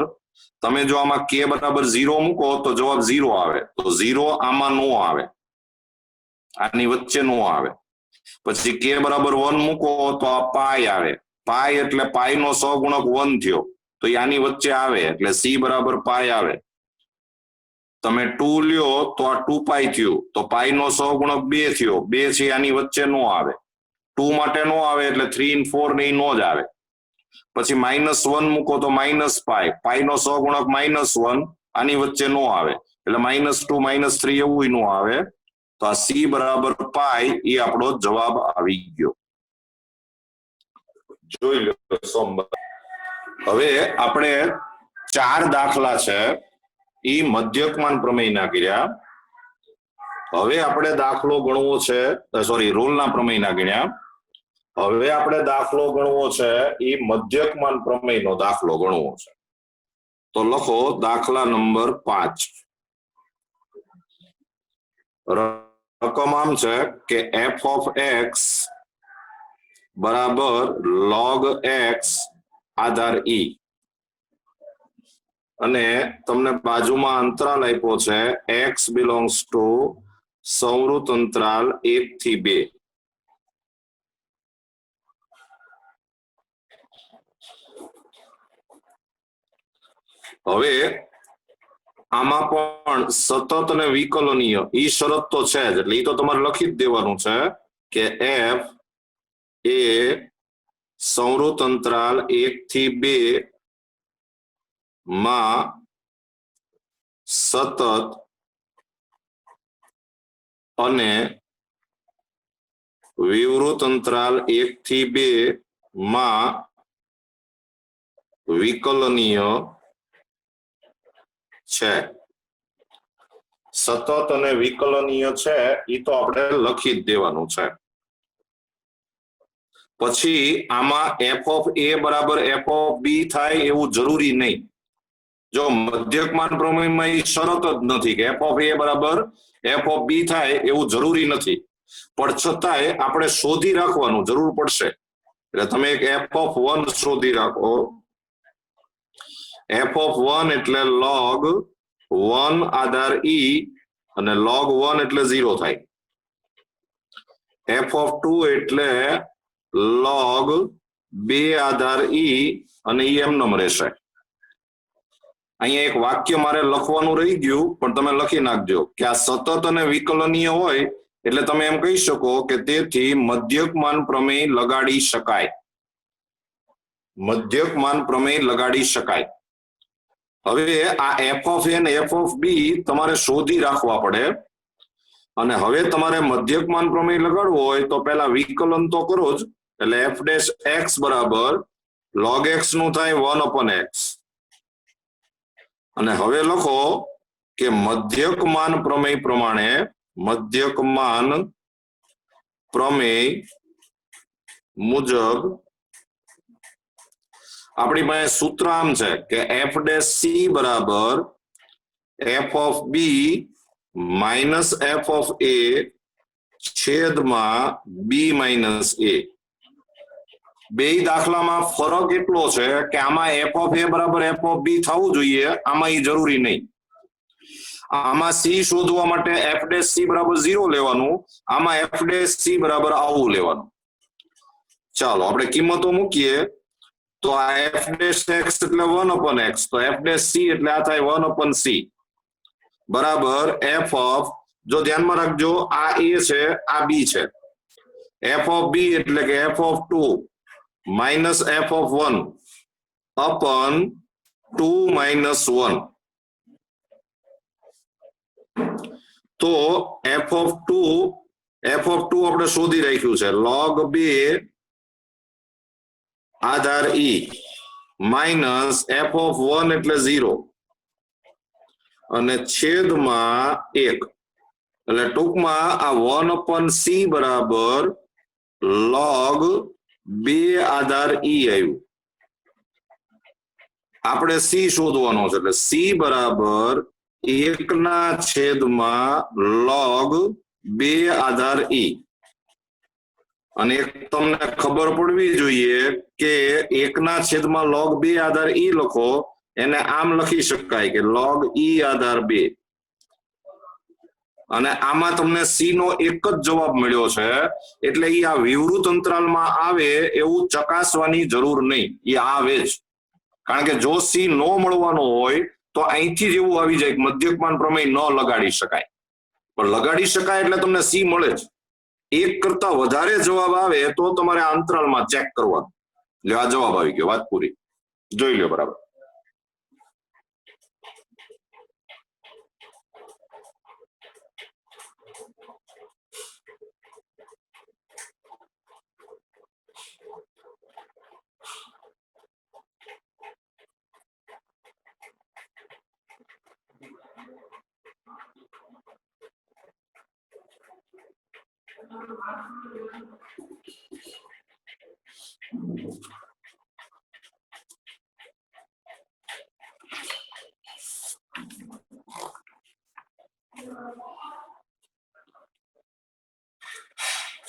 તમે જો આમાં k બરાબર 0 મૂકો તો જવાબ 0 આવે તો 0 આમાં નો આવે આની વચ્ચે નો આવે પછી k બરાબર 1 મૂકો તો આ પાઈ આવે પાઈ એટલે પાઈ નો સહગુણક 1 થયો તો આની વચ્ચે આવે એટલે c બરાબર પાઈ આવે તમે 2 લ્યો તો આ 2 પાઈ થયું તો પાઈ નો સહગુણક 2 થયો 2 છે આની વચ્ચે નો આવે 2 માટે નો આવે એટલે 3 અને 4 ને નો જ આવે પછી -1 મૂકો તો -પાઈ પાઈ નો સહગુણક -1 આની વચ્ચે નો આવે એટલે -2 -3 એવું નો આવે તો આ c બરાબર પાઈ એ આપણો જવાબ આવી ગયો જોઈ લો સોમવાર હવે આપણે 4 દાખલા છે ઈ મધ્યકમાન પ્રમેયના કર્યા હવે આપણે દાખલો ગણવો છે સોરી રોલના પ્રમેયના ગણ્યા હવે આપણે દાખલો ગણવો છે ઈ મધ્યકમાન પ્રમેયનો દાખલો ગણવો છે તો લખો દાખલા નંબર 5 રકમ આમ છે કે f of x બરાબર log x આધાર e અને તમને બાજુમાં અંતરાલ આપ્યો છે x belongs to સંવૃત અંતરાલ 1 થી 2 હવે આમાં પણ સતત અને વિકલનીય ઈ શરત તો છે જ એટલે ઈ તો તમારે લખી જ દેવાનું છે કે f એ સંવૃત અંતરાલ 1 થી 2 માં સતત અને વિવૃત અંતરાલ 1 થી 2 માં વિકલનીય છે સતત અને વિકલનીય છે એ તો આપણે લખી જ દેવાનું છે પછી આમાં f of a બરાબર f of b થાય એવું જરૂરી નહીં જો મધ્યકમાન પ્રમેયમાં એ શરત જ નથી કે f of a બરાબર f of b થાય એવું જરૂરી નથી પણ છતાંય આપણે શોધી રાખવાનું જરૂર પડશે એટલે તમે એક f of 1 શોધી રાખો f of 1 એટલે log 1 આધાર e અને log 1 એટલે 0 થાય f of 2 એટલે log 2 આધાર e અને e એમનેમ રહેશે અહીંયા એક વાક્ય મારે લખવાનું રહી ગયું પણ તમે લખી નાખજો કે આ સતત અને વિકલનીય હોય એટલે તમે એમ કહી શકો કે તેથી મધ્યકમાન પ્રમેય લગાડી શકાય મધ્યકમાન પ્રમેય લગાડી શકાય હવે આ f of a અને f of b તમારે શોધી રાખવા પડે અને હવે તમારે મધ્યકમાન પ્રમેય લગાડવો હોય તો પહેલા વિકલન તો કરો જ એટલે f dash x બરાબર log x નું થાય 1/x અને હવે લખો કે મધ્યકમાન પ્રમેય પ્રમાણે મધ્યકમાન પ્રમેય મુજબ આપણી પાસે સૂત્ર આમ છે કે f dash c બરાબર f of b minus f of a છેદમાં b minus a બે દાખલામાં ફરક એટલો છે કે આમાં f of a બરાબર f of b થવું જોઈએ આમાં એ જરૂરી નહીં આમાં c શોધવા માટે f dash c બરાબર 0 લેવાનું આમાં f dash c બરાબર આવું લેવાનું ચાલો આપણે કિંમતો મૂકીએ તો આ f dash x એટલે 1/x તો f dash c એટલે આ થાય 1/c બરાબર f of જો ધ્યાનમાં રાખજો આ a છે આ b છે f of b એટલે કે f of 2 minus f of 1 અપન 2 minus 1. તો એફ ઓફ 2 આપણે શોધી રાખ્યું છે log 2 Aadhaar E minus f of 1 એટલે 0 અને છેદમાં 1. એટલે ટૂંકમાં આ 1 અપન સી બરાબર log 2 આધાર ઈ આવ્યું. આપણે સી શોધવાનો છે એટલે સી બરાબર 1/છેદમાં log 2 આધાર ઈ. અને એક તમને ખબર પડવી જોઈએ કે 1/છેદમાં log 2 આધાર ઈ લખો એને આમ લખી શકાય કે log ઈ આધાર 2. અને આમાં તમને સી નો એક જ જવાબ મળ્યો છે એટલે ઈ આ વિવૃત અંતરાલમાં આવે એવું ચકાસવાની જરૂર નહીં, એ આવે જ. કારણ કે જો સી નો મળવાનો હોય તો અહીંથી જ એવું આવી જાય કે મધ્યકમાન પ્રમેય ન લગાડી શકાય, પણ લગાડી શકાય એટલે તમને સી મળે જ. એક કરતા વધારે જવાબ આવે તો તમારે આ અંતરાલમાં ચેક કરવાનું. એટલે આ જવાબ આવી ગયો, વાત પૂરી. જોઈ લો બરાબર.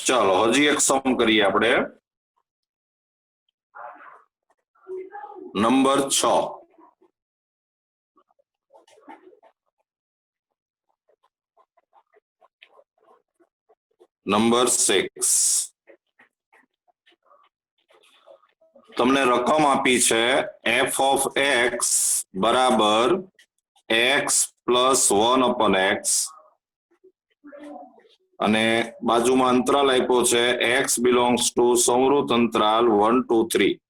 ચાલો હજી એક સમ કરીએ આપણે. નંબર 6. નંબર 6. તમને રકમ આપી છે એફ ઓફ એક્સ બરાબર એક્સ પ્લસ 1 અપન એક્સ અને બાજુમાં અંતરાલ આપ્યો છે એક્સ બિલોંગ્સ ટુ સંવૃત અંતરાલ 1 2 3.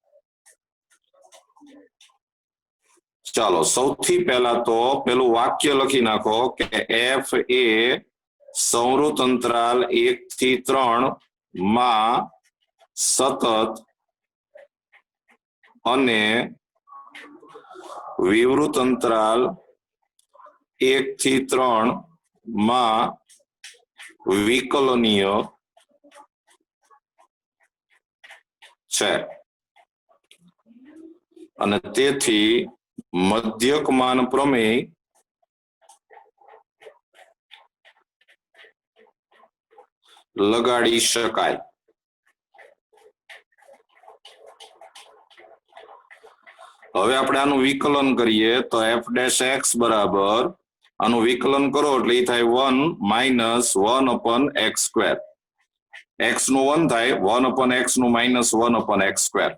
ચાલો સૌથી પહેલા તો પેલું વાક્ય લખી નાખો કે એફ એ સંવૃત અંતરાલ 1 થી 3 માં સતત અને વિવૃત અંતરાલ 1 થી 3 માં વિકલનીય છે અને તેથી મધ્યકમાન પ્રમેય લગાડી શકાય. હવે આપણે આનું વિકલન કરીએ તો એફ ડેશ એક્સ બરાબર આનું વિકલન કરો એટલે એ થાય 1 માઇનસ 1 અપન એક્સ સ્ક્વેર. એક્સ નું 1 થાય 1 અપન એક્સ નું માઇનસ 1 અપન એક્સ સ્ક્વેર.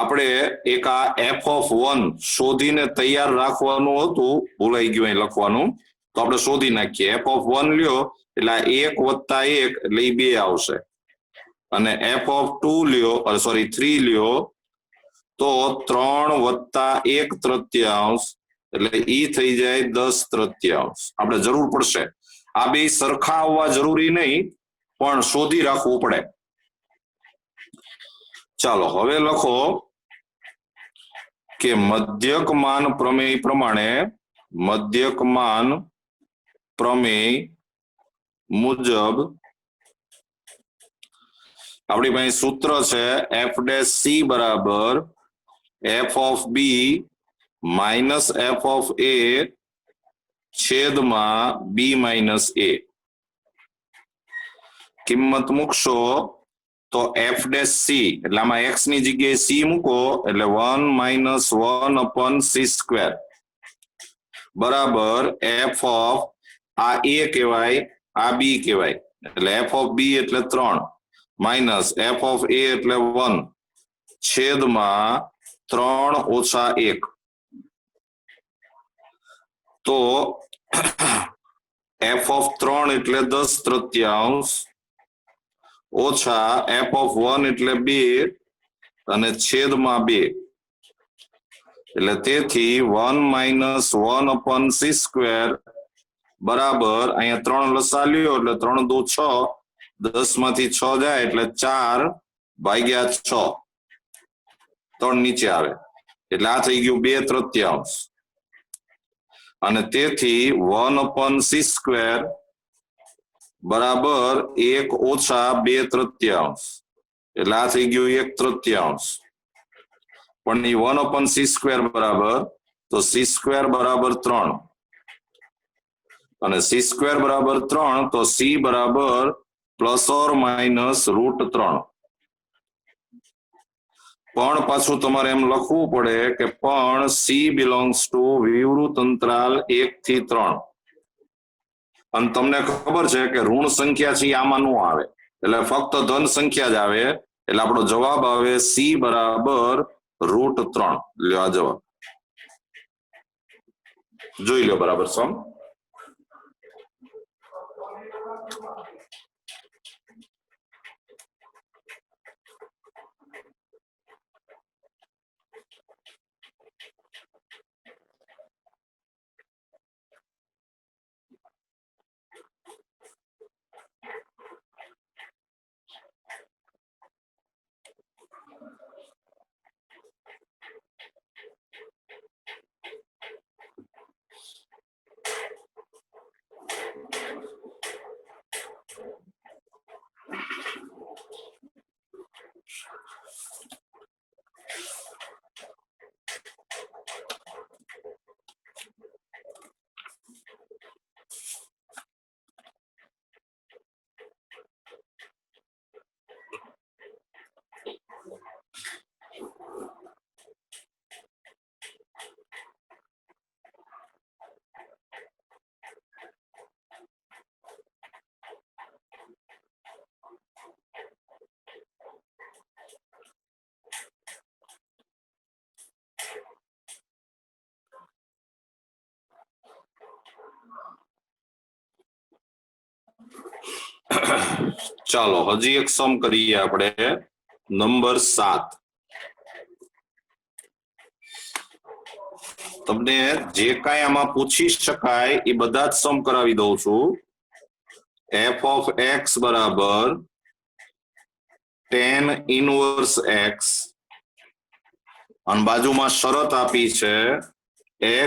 આપણે એક આ એફ ઓફ 1 શોધીને તૈયાર રાખવાનું હતું, ભૂલાઈ ગયું અહીં લખવાનું, તો આપણે શોધી નાખીએ. એફ ઓફ 1 લ્યો એટલે 1 વત્તા 1 એટલે એ 2 આવશે અને એફ ઓફ 2 લ્યો સોરી 3 લ્યો તો 3 વત્તા 1 તૃતીયાંશ એટલે ઈ થઈ જાય 10 તૃતીયાંશ. આપણે જરૂર પડશે, આ બે સરખા આવવા જરૂરી નહીં પણ શોધી રાખવું પડે. ચાલો હવે લખો કે મધ્યકમાન પ્રમેય પ્રમાણે મધ્યકમાન પ્રમેય મુજબ આપણી પાસે સૂત્ર છે એફ ડેશ સી બરાબર f of b minus f of a છેદમાં બી માઇનસ એ. કિંમત મૂકશો તો એફ ડેશ સી એટલે આમાં એક્સ ની જગ્યાએ સી મૂકો એટલે 1 માઇનસ 1 અપન સી સ્ક્વેર બરાબર એફ ઓફ આ એ કહેવાય આ બી કહેવાય એટલે એફ ઓફ બી એટલે 3 માઇનસ એફ ઓફ એ એટલે 1 છેદમાં 3 ઓછા 1. તો એફ ઓફ 3 એટલે 10 તૃતીયાંશ ઓછા f of 1 એટલે 2 અને છેદમાં 2 એટલે તેથી 1 minus 1 upon c square બરાબર અહીંયા 3 લસા લ્યો એટલે 3 દુ 6 10 માંથી 6 જાય એટલે 4 ભાગ્યા 6 3 નીચે આવે એટલે આ થઈ ગયું 2/3 અને તેથી 1 upon c square બરાબર 1 ઓછા 2/3 એટલે આ થઈ ગયું 1/3 પણ એ 1 upon c square બરાબર તો c square બરાબર 3 અને c square બરાબર 3 તો c બરાબર પ્લસ ઓર માઇનસ √3 પણ પાછું તમારે એમ લખવું પડે કે પણ c belongs to વિવૃત અંતરાલ 1 થી 3 અને તમને ખબર છે કે ઋણ સંખ્યા છે આમાં ન આવે એટલે ફક્ત ધન સંખ્યા જ આવે એટલે આપણો જવાબ આવે c બરાબર √3 લ્યો આ જવાબ જોઈ લો બરાબર સમ ચાલો હજી એક સમ કરીએ આપણે નંબર 7 તમને જે કાંઈ આમાં પૂછી શકાય એ બધા જ સમ કરાવી દઉં છું f of x બરાબર tan inverse x અને બાજુમાં શરત આપી છે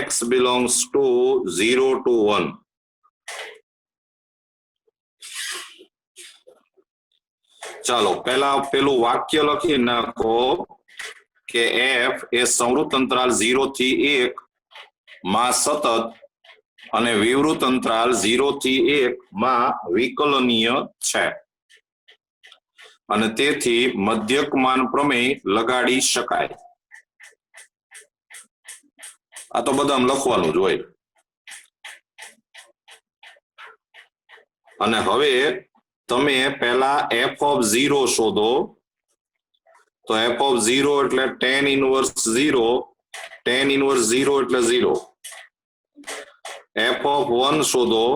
x belongs to 0 to 1 ચાલો પેલું વાક્ય લખી નાખો કે f એ સંવૃત અંતરાલ 0 થી 1 માં સતત અને વિવૃત અંતરાલ 0 થી 1 માં વિકલનીય છે અને તેથી મધ્યકમાન પ્રમેય લગાડી શકાય આ તો બધામ લખવાનું જ હોય અને હવે તમે પહેલા f of 0 શોધો તો f of 0 એટલે tan inverse 0 tan inverse 0 એટલે 0 f of 1 શોધો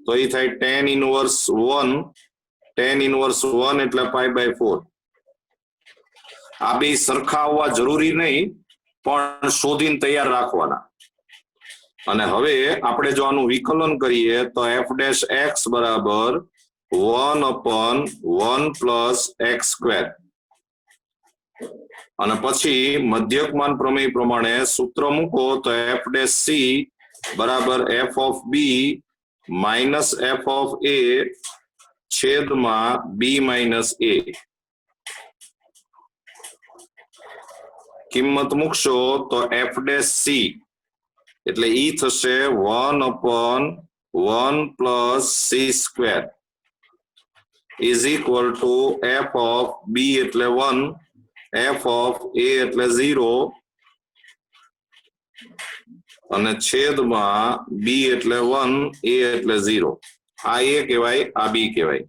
તો એ થાય tan inverse 1 tan inverse 1 એટલે π/4 આ બે સરખા હોવા જરૂરી નહીં પણ શોધીને તૈયાર રાખવાના અને હવે આપણે જો આનું વિકલન કરીએ તો f' x બરાબર 1 upon 1 plus x square અને પછી મધ્યકમાન પ્રમેય પ્રમાણે સૂત્ર મૂકો તો f' c બરાબર f of b minus f of a છેદમાં b minus a કિંમત મૂકશો તો f' c એટલે ઈ થશે 1 upon 1 plus c square is equal to f of b એટલે 1 f of a એટલે 0 અને છેદમાં b એટલે 1 a એટલે 0 આ a કહેવાય આ b કહેવાય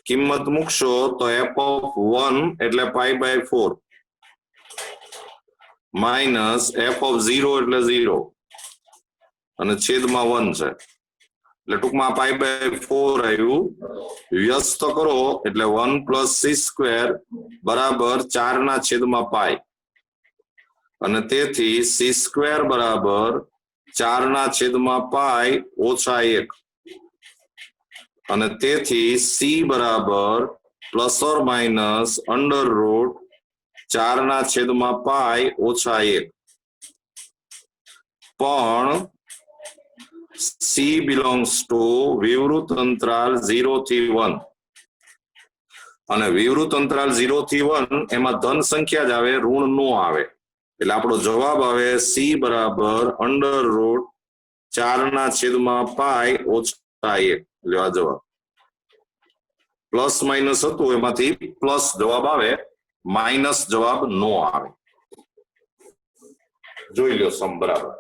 કિંમત મૂકશો તો f of 1 એટલે π/4 માઇનસ f of 0 એટલે 0 અને છેદમાં 1 છે એટલે ટૂંકમાં π/4 આવ્યું વ્યસ્ત કરો એટલે 1 + c² બરાબર 4/π અને તેથી c² બરાબર 4/π ઓછા 1 અને તેથી c બરાબર ±√4/π ઓછા 1 પણ c belongs to વિવૃત અંતરાલ 0 થી 1 અને વિવૃત અંતરાલ 0 થી 1 એમાં ધન સંખ્યા જ આવે ઋણ નો આવે એટલે આપણો જવાબ આવે c બરાબર √4/π ઓછા 1 એટલે આ જવાબ પ્લસ માઇનસ હતું એમાંથી પ્લસ જવાબ આવે માઇનસ જવાબ નો આવે જોઈ લો સમ બરાબર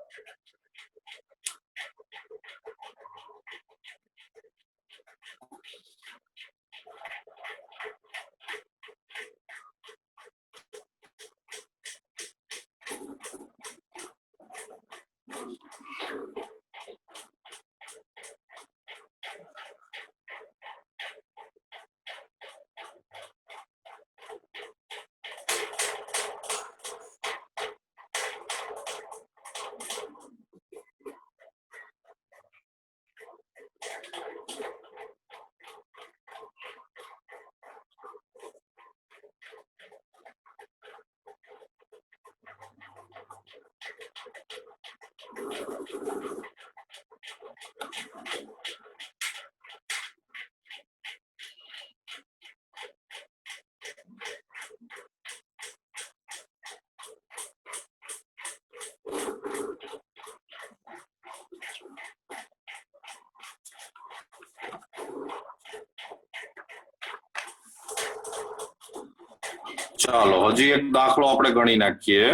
ચાલો હજી એક દાખલો આપણે ગણી નાખીએ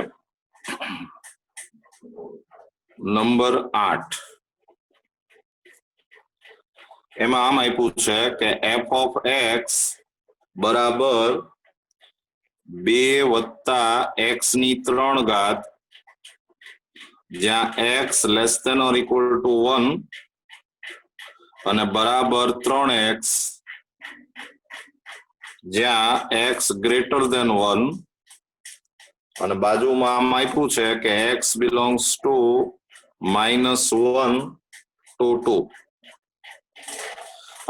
નંબર 8 એમાં આમ આપ્યું છે કે f(x) બરાબર 2 + x⁻³ જ્યાં x <= 1 અને બરાબર 3x જ્યાં x <= 1 અને બાજુમાં આમ આપ્યું છે કે x belongs to -1 to 2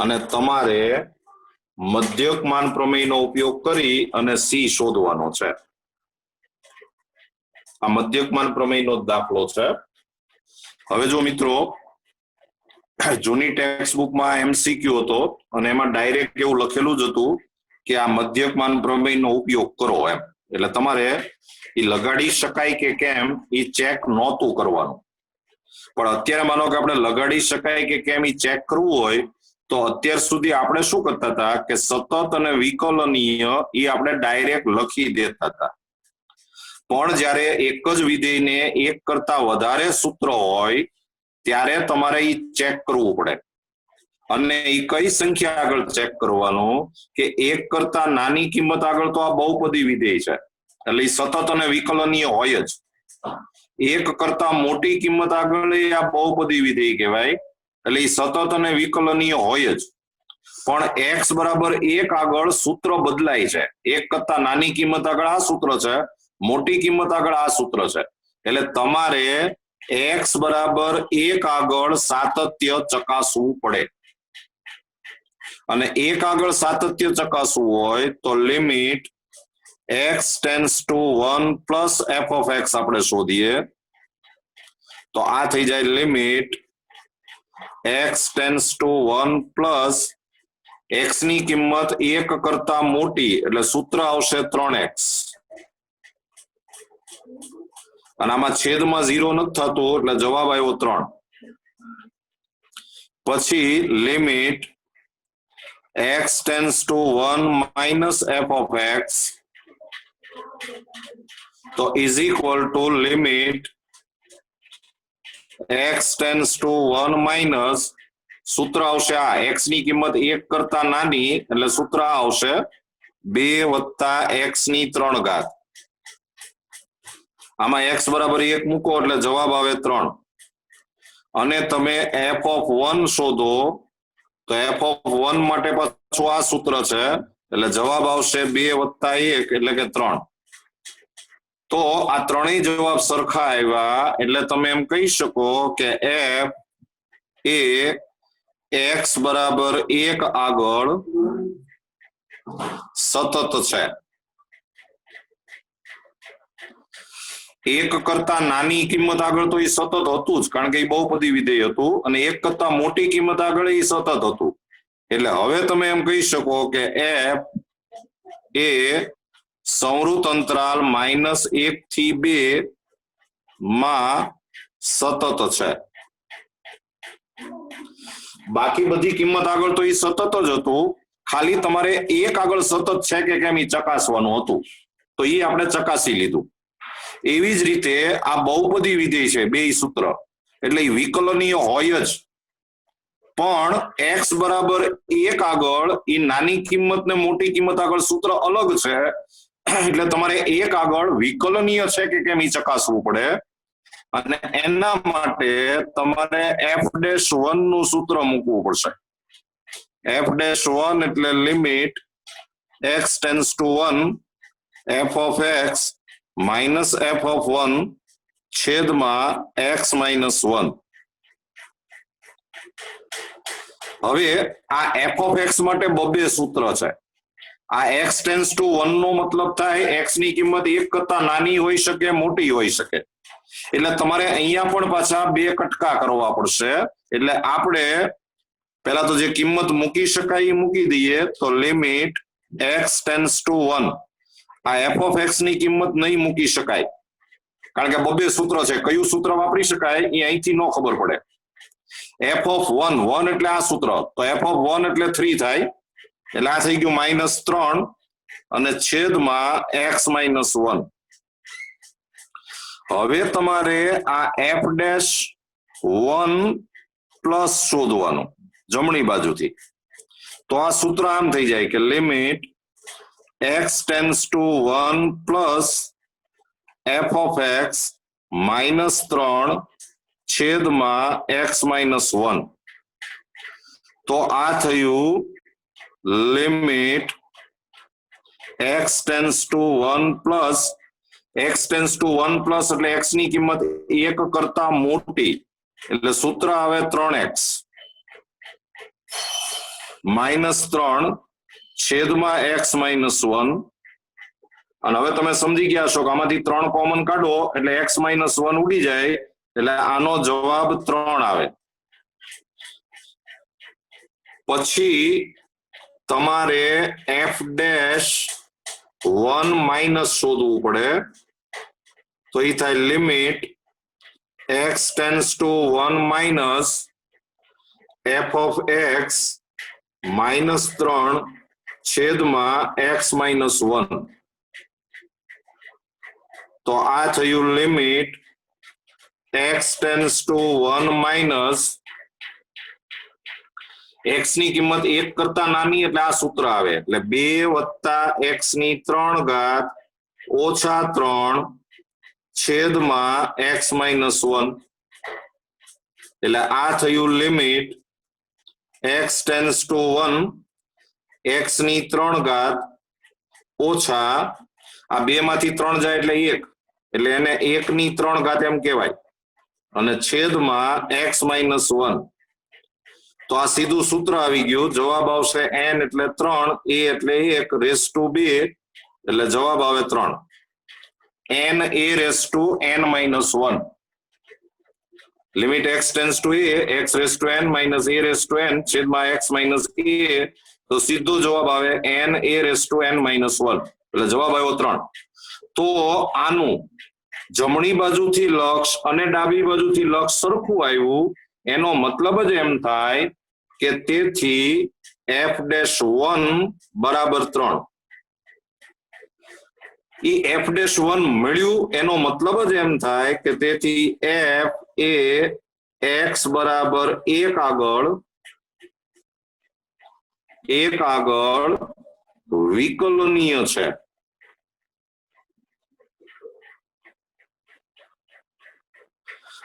અને તમારે મધ્યકમાન પ્રમેયનો ઉપયોગ કરી અને c શોધવાનો છે આ મધ્યકમાન પ્રમેયનો દાખલો છે હવે જો મિત્રો જૂની ટેક્સ્ટ બુકમાં MCQ હતો અને એમાં ડાયરેક્ટ એવું લખેલું જ હતું કે આ મધ્યકમાન પ્રમેયનો ઉપયોગ કરો એમ એટલે તમારે એ લગાડી શકાય કે કેમ એ ચેક નહોતું કરવાનું પણ અત્યારે માનો કે આપણે લગાડી શકાય કે કેમ એ ચેક કરવું હોય તો અત્યાર સુધી આપણે શું કરતા હતા કે સતત અને વિકલનીય એ આપણે ડાયરેક્ટ લખી દેતા હતા પણ જ્યારે એક જ વિધેયને એક કરતા વધારે સૂત્ર હોય ત્યારે તમારે એ ચેક કરવું પડે અને એ કઈ સંખ્યા આગળ ચેક કરવાનું કે એક કરતા નાની કિંમત આગળ તો આ બહુપદી વિધેય છે એટલે એ સતત અને વિકલનીય હોય જ એક કરતા મોટી કિંમત આગળ આ બહુપદી વિધેય કહેવાય એટલે એ સતત અને વિકલનીય હોય જ પણ x બરાબર 1 આગળ સૂત્ર બદલાય છે એક કરતા નાની કિંમત આગળ આ સૂત્ર છે મોટી કિંમત આગળ આ સૂત્ર છે એટલે તમારે x બરાબર 1 આગળ સાતત્ય ચકાસવું પડે અને 1 આગળ સાતત્ય ચકાસવું હોય તો limit x tends to 1 plus f(x) આપણે શોધીએ તો આ થઈ જાય limit x tends to 1 plus x ની કિંમત 1 કરતા મોટી એટલે સૂત્ર આવશે 3x અને આમાં છેદમાં 0 નથી થતું એટલે જવાબ આવ્યો 3 પછી limit x tends to 1 minus f(x) તો is equal to limit x tends to 1 minus સૂત્ર આવશે આ x ની કિંમત 1 કરતા નાની એટલે સૂત્ર આવશે 2 + x⁻³ આમાં x બરાબર 1 મૂકો એટલે જવાબ આવે 3 અને તમે f(1) શોધો તો f(1) માટે પાછું આ સૂત્ર છે એટલે જવાબ આવશે 2 + 1 એટલે કે 3. તો આ ત્રણેય જવાબ સરખા આવ્યા એટલે તમે એમ કહી શકો કે f એ x બરાબર 1 આગળ સતત છે. 1 કરતા નાની કિંમત આગળ તો એ સતત હતું જ કારણ કે એ બહુપદી વિધેય હતું અને 1 કરતા મોટી કિંમત આગળ એ સતત હતું. એટલે હવે તમે એમ કહી શકો કે f એ સંવૃત અંતરાલ -1 થી 2 માં સતત છે. બાકી બધી કિંમત આગળ તો એ સતત જ હતું, ખાલી તમારે 1 આગળ સતત છે કે કેમ એ ચકાસવાનું હતું, તો એ આપણે ચકાસી લીધું. એવી જ રીતે આ બહુપદી વિધેય છે બે સૂત્ર એટલે વિકલનીય હોય જ, પણ x બરાબર 1 આગળ એ નાની કિંમત ને મોટી કિંમત આગળ સૂત્ર અલગ છે એટલે તમારે 1 આગળ વિકલનીય છે કે કેમ એ ચકાસવું પડે અને એના માટે તમારે f'1 નું સૂત્ર મૂકવું પડશે. f'1 એટલે limit x tends to 1 f of x minus f(1) છેદમાં x - 1. હવે આ f of x માટે બબે સૂત્ર છે. આ x ટેન્ડ્સ ટુ 1 નો મતલબ થાય x ની કિંમત 1 કરતા નાની હોઈ શકે મોટી હોઈ શકે, એટલે તમારે અહીંયા પણ પાછા 2 કટકા કરવા પડશે. એટલે આપણે પહેલા તો જે કિંમત મૂકી શકાય એ મૂકી દઈએ તો લિમિટ x ટેન્ડ્સ ટુ 1. આ f of x ની કિંમત નહીં મૂકી શકાય કારણ કે બબે સૂત્ર છે, કયું સૂત્ર વાપરી શકાય એ અહીંથી ન ખબર પડે. f of 1 એટલે આ સૂત્ર, તો f of 1 એટલે 3 થાય એટલે આ થઈ ગયું -3 અને છેદમાં x - 1. હવે તમારે આ f'1 પ્લસ શોધવાનું જમણી બાજુથી, તો આ સૂત્ર આમ થઈ જાય કે limit x tends to 1 plus f of x -3 છેદમાં x - 1. તો આ થયું limit x tends to 1 plus x tends to 1 plus એટલે x ની કિંમત 1 કરતા મોટી એટલે સૂત્ર આવે 3x -3 છેદમાં x - 1. અને હવે તમે સમજી ગયા છો કે આમાંથી 3 કોમન કાઢો એટલે x - 1 ઉડી જાય એટલે આનો જવાબ 3 આવે. પછી તમારે f'1 માઇનસ શોધવું પડે, તો એ થાય limit x tends to 1 minus f of x -3 છેદમાં x - 1. તો આ થયું limit x tends to 1 minus x ની કિંમત 1 કરતા નાની એટલે આ સૂત્ર આવે એટલે 2 + x ની 3 ઘાત ઓછા 3 છેદમાં x - 1. એટલે આ થયું limit x tends to 1 x ની 3 ઘાત ઓછા આ 2 માંથી 3 જાય એટલે 1 એટલે એને 1 ની 3 ઘાત એમ કહેવાય અને છેદમાં x - 1. તો આ સીધું સૂત્ર આવી ગયું, જવાબ આવશે n એટલે 3, a એટલે 1 રેસ ટુ 2 એટલે જવાબ આવે 3. n a raise to n - 1 limit x tends to a x raise to n minus a raise to n છેદમાં x - a, તો સીધો જવાબ આવે n a raise to n - 1 એટલે જવાબ આવ્યો 3. તો આનું જમણી બાજુથી લક્ષ અને ડાબી બાજુથી લક્ષ સરખું આવ્યું એનો મતલબ જ એમ થાય કે તેથી f'1 બરાબર 3. એ f'1 મળ્યું એનો મતલબ જ એમ થાય કે તેથી f એ x બરાબર 1 આગળ વિકલનીય છે.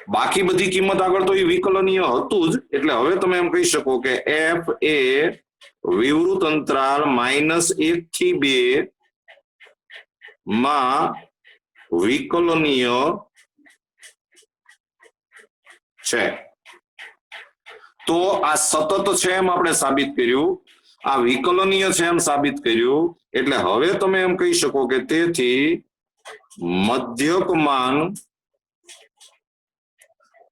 बाकी बधी किंमत आगळ तो ई विकलनीय हतुं ज એટલે હવે તમે એમ કહી શકો કે f એ વિવૃત અંતરાલ -1 થી 2 માં વિકલનીય છે તો આ સતત છે એમ આપણે સાબિત કર્યું આ વિકલનીય છે એમ સાબિત કર્યું એટલે હવે તમે એમ કહી શકો કે તેથી મધ્યકમાન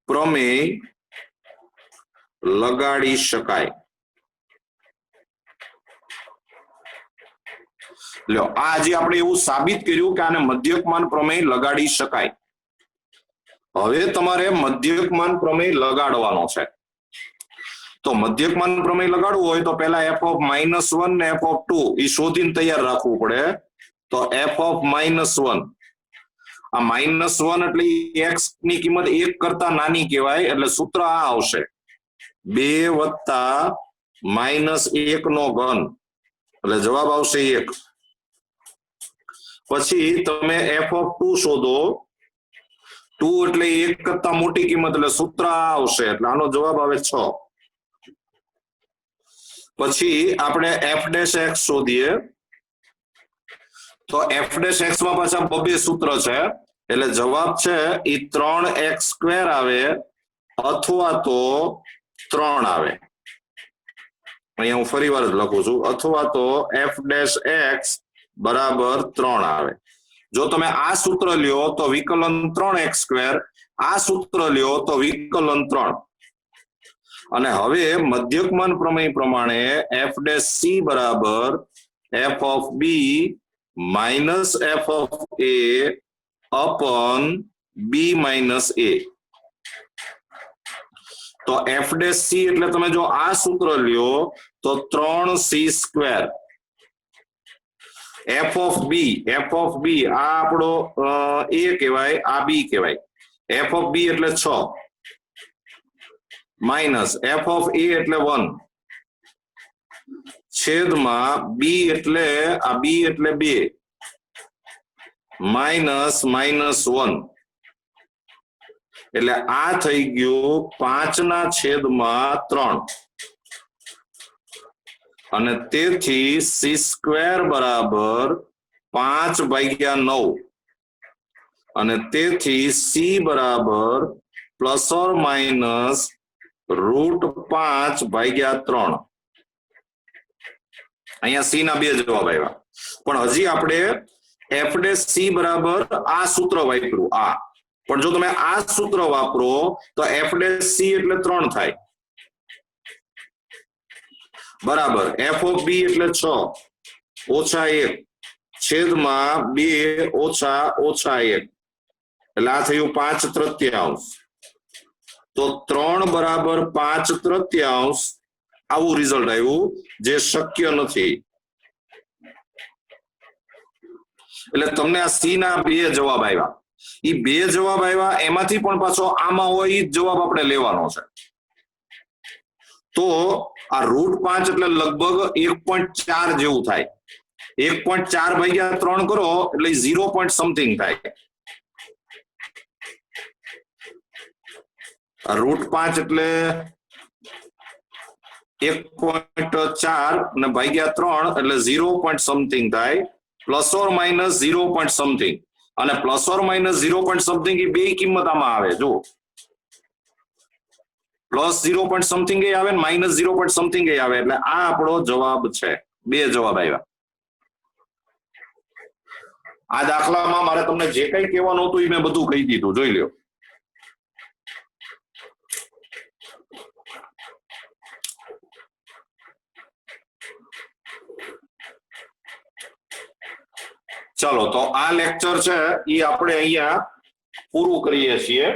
પ્રમેય લગાડી શકાય લ્યો આજે આપણે એવું સાબિત કર્યું કે આને મધ્યકમાન પ્રમેય લગાડી શકાય હવે તમારે મધ્યકમાન પ્રમેય લગાડવાનો છે તો મધ્યકમાન પ્રમેય લગાડવું હોય તો પહેલા f(-1) ને f(2) એ શોધીને તૈયાર રાખવું પડે તો f(-1) આ -1 એટલે x ની કિંમત 1 કરતા નાની કહેવાય એટલે સૂત્ર આ આવશે 2 + -1 નો ઘન એટલે જવાબ આવશે 1 પછી તમે f(2) શોધો 2 એટલે 1 કરતા મોટી કિંમત એટલે સૂત્ર આ આવશે એટલે આનો જવાબ આવે 6 પછી આપણે f'(x) શોધીએ તો f'(x) માં પાછા બબે સૂત્ર છે એટલે જવાબ છે ઈ 3x² આવે અથવા તો 3 આવે અહીંયા હું ફરીવાર જ લખું છું અથવા તો f'(x) બરાબર 3 આવે જો તમે આ સૂત્ર લ્યો તો વિકલન 3x², આ સૂત્ર લ્યો તો વિકલન 3 અને હવે મધ્યકમાન પ્રમેય પ્રમાણે f'(c) બરાબર f(b) - f(a) upon b - a તો f'(c) એટલે તમે જો આ સૂત્ર લ્યો તો 3c². f(b) આ આપણો a કહેવાય આ b કહેવાય f(b) એટલે 6 માઈનસ f(a) એટલે 1 છેદમાં b એટલે આ b એટલે 2 માઈનસ -1 એટલે આ થઈ ગયું 5/3 અને તેથી c² બરાબર 5/9 અને તેથી c બરાબર ±√5/3 અહીંયા c ના બે જવાબ આવ્યા પણ હજી આપણે f'(c) બરાબર આ સૂત્ર વાપર્યું આ પણ જો તમે આ સૂત્ર વાપરો તો f'(c) એટલે 3 થાય બરાબર f(b) એટલે 6 - 1 છેદમાં 2 - 1 એટલે આ થયું 5/3 તો 3 બરાબર 5/3 આવું રિઝલ્ટ આવ્યું જે શક્ય નથી એટલે તમને આ સી ના બે જવાબ આવ્યા એ બે જવાબ આવ્યા એમાંથી પણ પાછો આમાં હોય એ જવાબ આપણે લેવાનો છે તો આ √5 એટલે લગભગ 1.4 જેવું થાય 1.4/3 કરો એટલે 0 point something થાય √5 એટલે 1.4 અને /3 એટલે 0 point something થાય ±0 point something અને ±0 point something એ બે કિંમત આમાં આવે જો +0 point something એ આવે ને -0 point something એ આવે એટલે આ આપણો જવાબ છે બે જવાબ આવ્યા આ દાખલામાં મારે તમને જે કંઈ કહેવાનું હતું એ મેં બધું કહી દીધું જોઈ લ્યો ચલો તો આ લેક્ચર છે એ આપણે અહીંયા પૂરું કરીએ છીએ